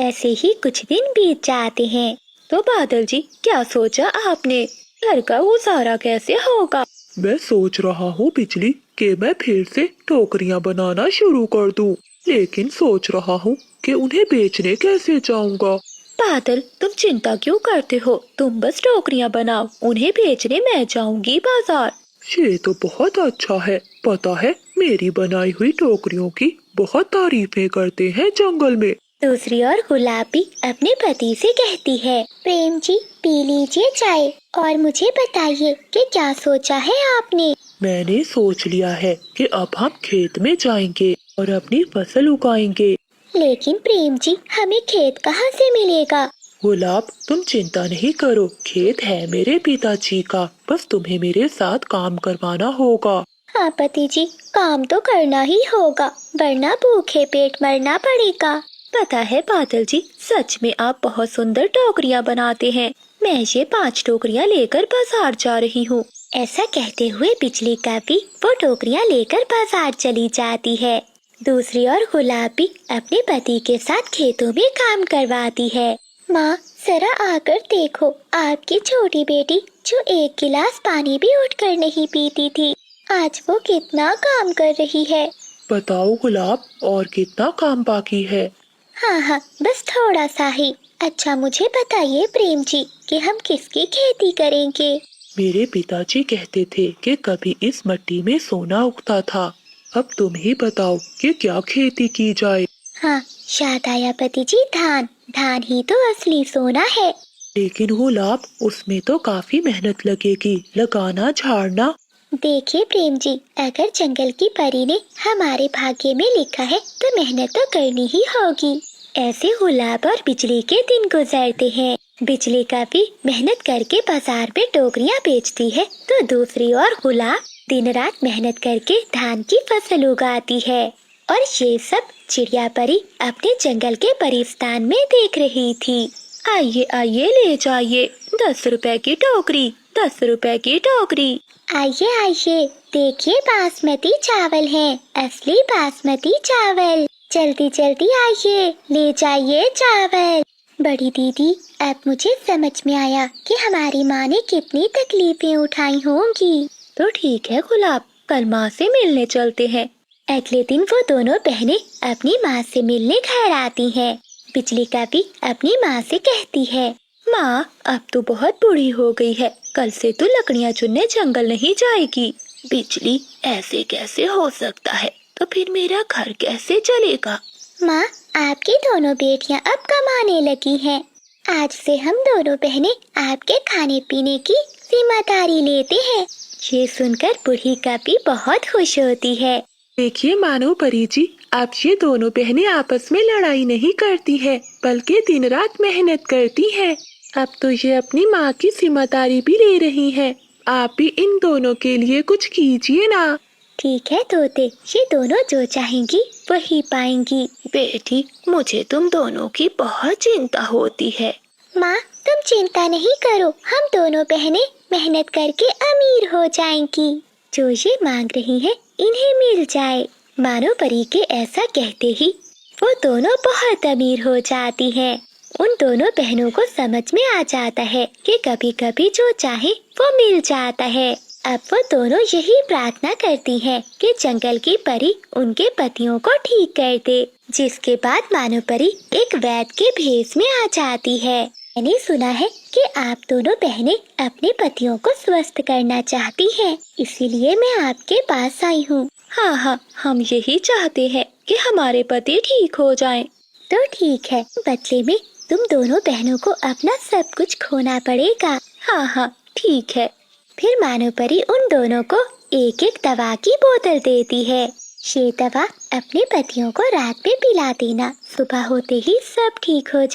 ऐसे ही कुछ दिन बीत जाते हैं। तो बादल जी, क्या सोचा आपने? घर का गुजारा कैसे होगा? मैं सोच रहा हूँ बिजली कि मैं फिर से टोकरियाँ बनाना शुरू कर दूँ, लेकिन सोच रहा हूँ कि उन्हें बेचने कैसे जाऊँगा। बादल, तुम चिंता क्यों करते हो? तुम बस टोकरियाँ बनाओ, उन्हें बेचने मैं जाऊंगी बाजार। ये तो बहुत अच्छा है। पता है, मेरी बनाई हुई टोकरियों की बहुत तारीफें करते हैं जंगल में। दूसरी ओर गुलाबी अपने पति से कहती है, प्रेम जी, पी लीजिए चाय और मुझे बताइए कि क्या सोचा है आपने। मैंने सोच लिया है कि अब हम खेत में जाएंगे और अपनी फसल उगाएंगे। लेकिन प्रेम जी, हमें खेत कहाँ से मिलेगा? गुलाब, तुम चिंता नहीं करो, खेत है मेरे पिताजी का, बस तुम्हें मेरे साथ काम करवाना होगा। हाँ पति जी, काम तो करना ही होगा, वरना भूखे पेट मरना पड़ेगा। पता है बादल जी, सच में आप बहुत सुंदर टोकरियाँ बनाते हैं। मैं ये 5 टोकरियाँ लेकर बाजार जा रही हूँ। ऐसा कहते हुए बिजली का भी वो टोकरियाँ लेकर बाजार चली जाती है। दूसरी ओर गुलाबी अपने पति के साथ खेतों में काम करवाती है। माँ, जरा आकर देखो, आपकी छोटी बेटी जो 1 गिलास पानी भी उठकर नहीं पीती थी, आज वो कितना काम कर रही है। बताओ गुलाब, और कितना काम बाकी है? हाँ, बस थोड़ा सा ही। अच्छा मुझे बताइए प्रेम जी कि हम किसकी खेती करेंगे? मेरे पिताजी कहते थे कि कभी इस मिट्टी में सोना उगता था। अब तुम ही बताओ कि क्या खेती की जाए। हाँ, याद आया पति जी, धान। धान ही तो असली सोना है। लेकिन गुलाब, उसमें तो काफी मेहनत लगेगी, लगाना झाड़ना। देखिए प्रेम जी, अगर जंगल की परी ने हमारे भाग्य में लिखा है तो मेहनत तो करनी ही होगी। ऐसे गुलाब और बिजली के दिन गुजरते हैं। बिजली का भी मेहनत करके बाजार में टोकरियाँ बेचती है, तो दूसरी ओर गुलाब दिन रात मेहनत करके धान की फसल उगाती है। और ये सब चिड़िया परी अपने जंगल के परिस्तान में देख रही थी। आइए आइए, ले जाइए 10 रुपए की टोकरी, 10 रुपए की टोकरी। आइए आइए, देखिए बासमती चावल है, असली बासमती चावल। जल्दी जल्दी आइए, ले जाइए चावल। बड़ी दीदी, अब मुझे समझ में आया कि हमारी माँ ने कितनी तकलीफें उठाई होंगी। तो ठीक है गुलाब, कल माँ से मिलने चलते हैं। अगले दिन वो दोनों बहनें अपनी माँ से मिलने घर आती हैं। बिजली का भी अपनी माँ से कहती है, माँ, अब तो बहुत बूढ़ी हो गई है, कल से तो लकड़ियाँ चुनने जंगल नहीं जाएगी। बिजली, ऐसे कैसे हो सकता है? तो फिर मेरा घर कैसे चलेगा? माँ, आपकी दोनों बेटियाँ अब कमाने लगी हैं। आज से हम दोनों बहनें आपके खाने पीने की जिम्मेदारी लेते हैं। ये सुनकर बूढ़ी का भी बहुत खुश होती है। देखिए मानो परी जी, अब ये दोनों बहनें आपस में लड़ाई नहीं करती है, बल्कि दिन रात मेहनत करती हैं। अब तो ये अपनी माँ की जिम्मेदारी भी ले रही हैं। आप भी इन दोनों के लिए कुछ कीजिए ना। ठीक है तोते, ये दोनों जो चाहेंगी वही पाएंगी। बेटी, मुझे तुम दोनों की बहुत चिंता होती है। माँ, तुम चिंता नहीं करो, हम दोनों बहनें मेहनत करके अमीर हो जाएंगी। जो ये मांग रही हैं, इन्हें मिल जाए। मानो परी के ऐसा कहते ही वो दोनों बहुत अमीर हो जाती हैं। उन दोनों बहनों को समझ में आ जाता है कि कभी कभी जो चाहे वो मिल जाता है। अब वो दोनों यही प्रार्थना करती हैं कि जंगल की परी उनके पतियों को ठीक कर दे। जिसके बाद मानो परी एक वैद्य के भेष में आ जाती है। मैंने सुना है कि आप दोनों बहनें अपने पतियों को स्वस्थ करना चाहती हैं, इसीलिए मैं आपके पास आई हूँ। हाँ, हम यही चाहते हैं कि हमारे पति ठीक हो जाएं। तो ठीक है, बदले में तुम दोनों बहनों को अपना सब कुछ खोना पड़ेगा। हाँ, ठीक है। फिर मानो परी उन दोनों को एक एक दवा की बोतल देती है। ये दवा अपने पतियों को रात में पिला देना, सुबह होते ही सब ठीक हो